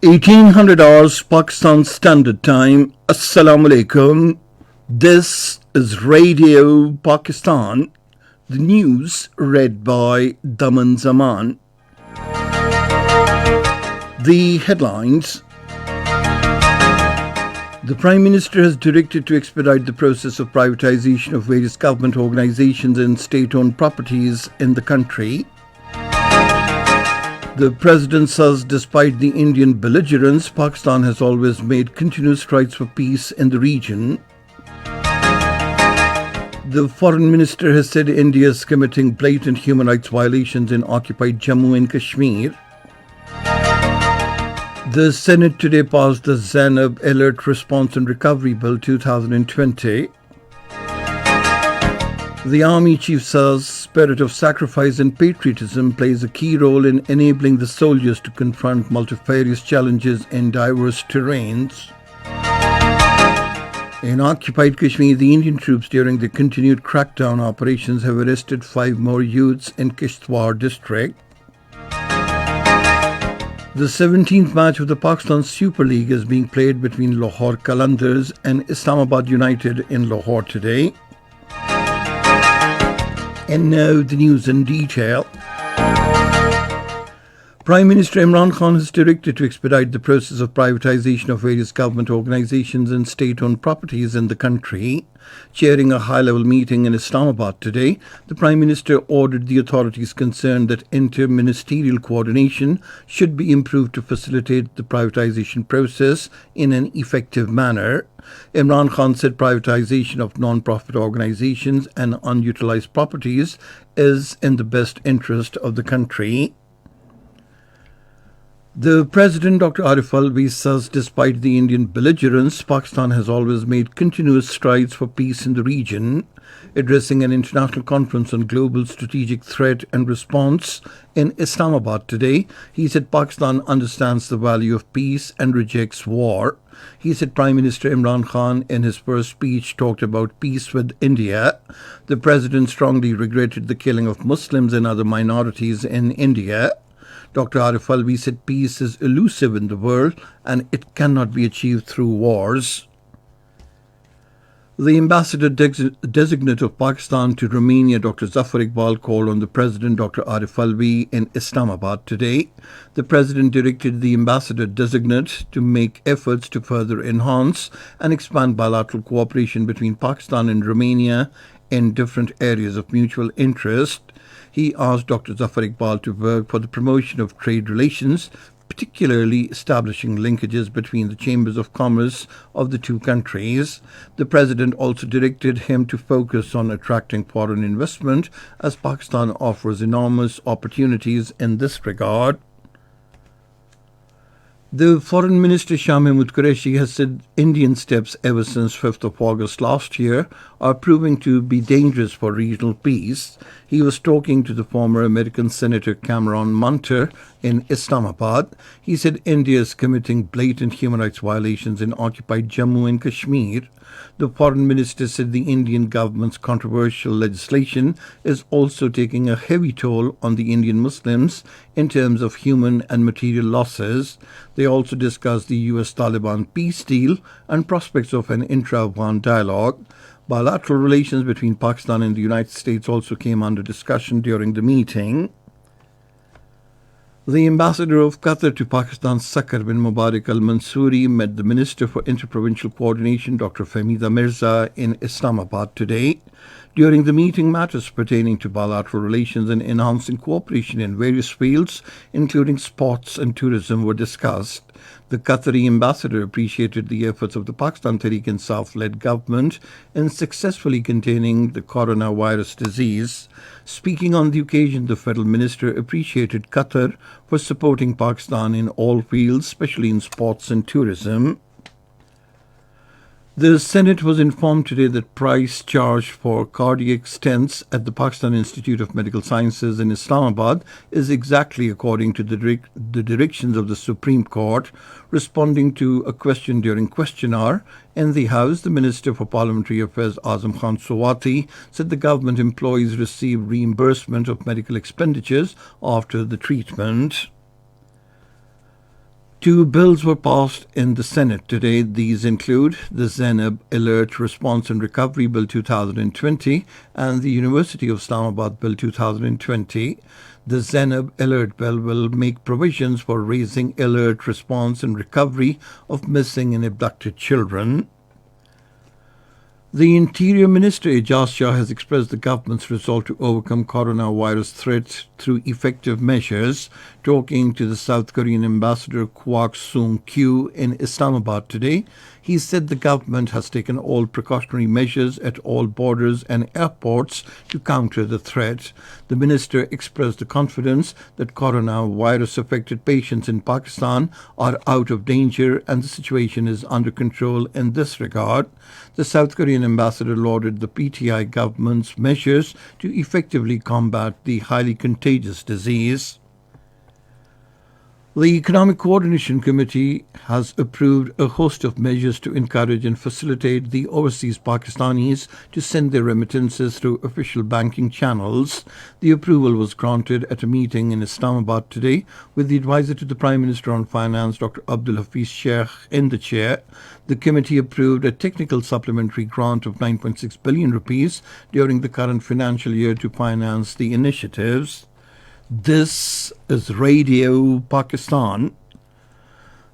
1800 hours Pakistan Standard Time. Assalamu alaikum. This is Radio Pakistan. The news read by Daman Zaman. The headlines. The Prime Minister has directed to expedite the process of privatization of various government organizations and state-owned properties in the country. The President says despite the Indian belligerence, Pakistan has always made continuous strides for peace in the region. The Foreign Minister has said India is committing blatant human rights violations in occupied Jammu and Kashmir. The Senate today passed the Zainab Alert Response and Recovery Bill 2020. The Army Chief says spirit of sacrifice and patriotism plays a key role in enabling the soldiers to confront multifarious challenges in diverse terrains. In occupied Kashmir, the Indian troops during the continued crackdown operations have arrested 5 more youths in Kishtwar district. The 17th match of the Pakistan Super League is being played between Lahore Qalandars and Islamabad United in Lahore today. And now the news in detail. Prime Minister Imran Khan has directed to expedite the process of privatization of various government organizations and state-owned properties in the country. Chairing a high-level meeting in Islamabad today, the Prime Minister ordered the authorities concerned that inter-ministerial coordination should be improved to facilitate the privatization process in an effective manner. Imran Khan said privatization of non-profit organizations and unutilized properties is in the best interest of the country. The President, Dr Arif Ali, says despite the Indian belligerence, Pakistan has always made continuous strides for peace in the region. Addressing an international conference on global strategic threat and response in Islamabad today, he said Pakistan understands the value of peace and rejects war. He said Prime Minister Imran Khan in his first speech talked about peace with India. The President strongly regretted the killing of Muslims and other minorities in India. Dr Arif Ali said peace is elusive in the world and it cannot be achieved through wars. The ambassador designate of Pakistan to Romania, Dr Zafar Iqbal, called on the President, Dr Arif Ali, in Islamabad today. The President directed the ambassador designate to make efforts to further enhance and expand bilateral cooperation between Pakistan and Romania in different areas of mutual interest. He asked Dr Zafar Iqbal to work for the promotion of trade relations, particularly establishing linkages between the chambers of commerce of the two countries. The President also directed him to focus on attracting foreign investment, as Pakistan offers enormous opportunities in this regard. The Foreign Minister Shah Mahmood Qureshi has said Indian steps ever since 5th of August last year are proving to be dangerous for regional peace. He was talking to the former American Senator Cameron Munter in Islamabad. He said India is committing blatant human rights violations in occupied Jammu and Kashmir. The Foreign Minister said the Indian government's controversial legislation is also taking a heavy toll on the Indian Muslims in terms of human and material losses. They also discussed the US-Taliban peace deal and prospects of an intra-Afghan dialogue. Bilateral relations between Pakistan and the United States also came under discussion during the meeting. The ambassador of Qatar to Pakistan, Sakar bin Mubarak al-Mansouri, met the Minister for Interprovincial Coordination, Dr Fahmida Mirza, in Islamabad today. During the meeting, matters pertaining to bilateral relations and enhancing cooperation in various fields, including sports and tourism, were discussed. The Qatari ambassador appreciated the efforts of the Pakistan Tehreek-e-Insaf-led government in successfully containing the coronavirus disease. Speaking on the occasion, the federal minister appreciated Qatar for supporting Pakistan in all fields, especially in sports and tourism. The Senate was informed today that price charged for cardiac stents at the Pakistan Institute of Medical Sciences in Islamabad is exactly according to the directions of the Supreme Court. Responding to a question during question hour in the House, the Minister for Parliamentary Affairs, Azam Khan Sawati, said the government employees receive reimbursement of medical expenditures after the treatment. Two bills were passed in the Senate today. These include the Zainab Alert Response and Recovery Bill 2020 and the University of Islamabad Bill 2020. The Zainab Alert Bill will make provisions for raising alert, response and recovery of missing and abducted children. The Interior Minister Ejaz Shah has expressed the government's resolve to overcome coronavirus threats through effective measures. Talking to the South Korean ambassador Kwak Sung-kyu in Islamabad today, he said the government has taken all precautionary measures at all borders and airports to counter the threat. The minister expressed the confidence that coronavirus-affected patients in Pakistan are out of danger and the situation is under control in this regard. The South Korean ambassador lauded the PTI government's measures to effectively combat the highly contagious disease. The Economic Coordination Committee has approved a host of measures to encourage and facilitate the overseas Pakistanis to send their remittances through official banking channels. The approval was granted at a meeting in Islamabad today with the advisor to the Prime Minister on Finance, Dr Abdul Hafiz Sheikh, in the chair. The committee approved a technical supplementary grant of 9.6 billion rupees during the current financial year to finance the initiatives. This is Radio Pakistan.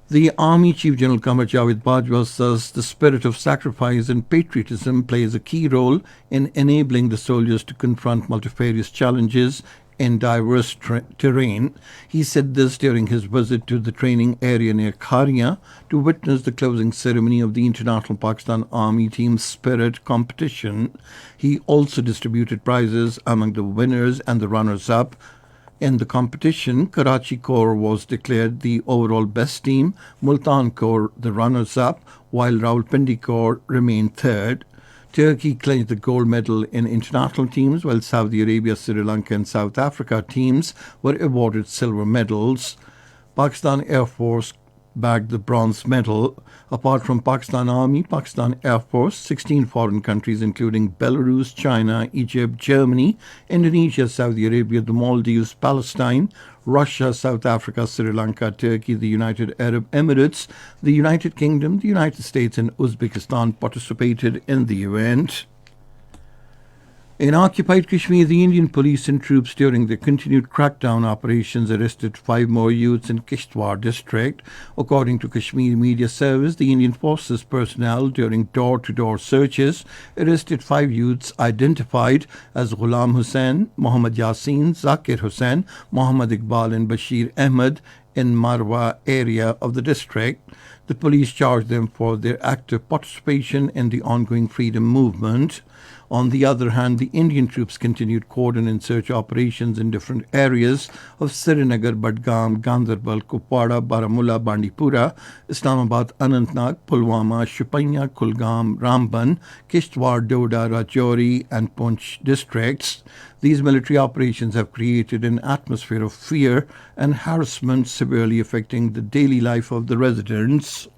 The Army Chief General Qamar Javed Bajwa says the spirit of sacrifice and patriotism plays a key role in enabling the soldiers to confront multifarious challenges in diverse terrain. He said this during his visit to the training area near Kharia to witness the closing ceremony of the International Pakistan Army Team Spirit competition. He also distributed prizes among the winners and the runners-up. In the competition, Karachi Corps was declared the overall best team, Multan Corps the runners-up, while Rawalpindi Corps remained third. Turkey claimed the gold medal in international teams, while Saudi Arabia, Sri Lanka and South Africa teams were awarded silver medals. Pakistan Air Force bagged the bronze medal. Apart from Pakistan Army, Pakistan Air Force, 16 foreign countries including Belarus, China, Egypt, Germany, Indonesia, Saudi Arabia, the Maldives, Palestine, Russia, South Africa, Sri Lanka, Turkey, the United Arab Emirates, the United Kingdom, the United States and Uzbekistan participated in the event. In occupied Kashmir, the Indian police and troops during the continued crackdown operations arrested 5 more youths in Kishtwar district. According to Kashmir Media Service, the Indian Forces personnel during door-to-door searches arrested 5 youths identified as Ghulam Hussain, Mohammad Yasin, Zakir Hussain, Mohammad Iqbal and Bashir Ahmed in Marwa area of the district. The police charged them for their active participation in the ongoing freedom movement. On the other hand, the Indian troops continued cordon and search operations in different areas of Srinagar, Badgam, Ganderbal, Kupwara, Baramulla, Bandipora, Islamabad, Anantnag, Pulwama, Shupanya, Kulgam, Ramban, Kishtwar, Doda, Rajouri and Poonch districts. These military operations have created an atmosphere of fear and harassment severely affecting the daily life of the residents.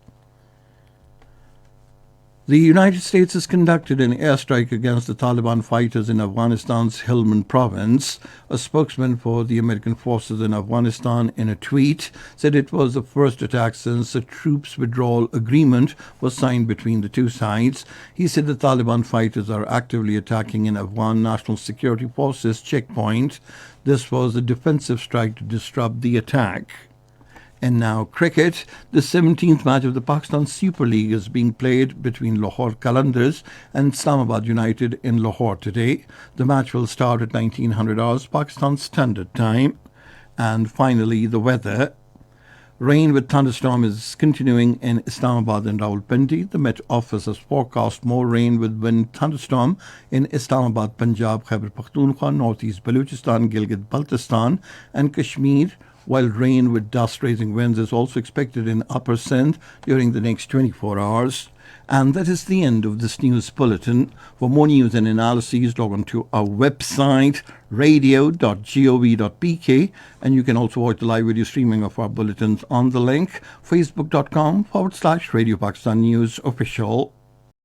The United States has conducted an airstrike against the Taliban fighters in Afghanistan's Helmand province. A spokesman for the American forces in Afghanistan in a tweet said it was the first attack since the troops withdrawal agreement was signed between the two sides. He said the Taliban fighters are actively attacking an Afghan National Security Forces checkpoint. This was a defensive strike to disrupt the attack. And now cricket. The 17th match of the Pakistan Super League is being played between Lahore Qalandars and Islamabad United in Lahore today. The match will start at 1900 hours Pakistan Standard Time. And finally, the weather. Rain with thunderstorm is continuing in Islamabad and Rawalpindi. The Met Office has forecast more rain with wind thunderstorm in Islamabad, Punjab, Khyber Pakhtunkhwa, Northeast Balochistan, Gilgit-Baltistan and Kashmir, while rain with dust-raising winds is also expected in Upper Sindh during the next 24 hours. And that is the end of this news bulletin. For more news and analyses, log on to our website, radio.gov.pk, and you can also watch the live video streaming of our bulletins on the link, facebook.com/Radio Pakistan News Official.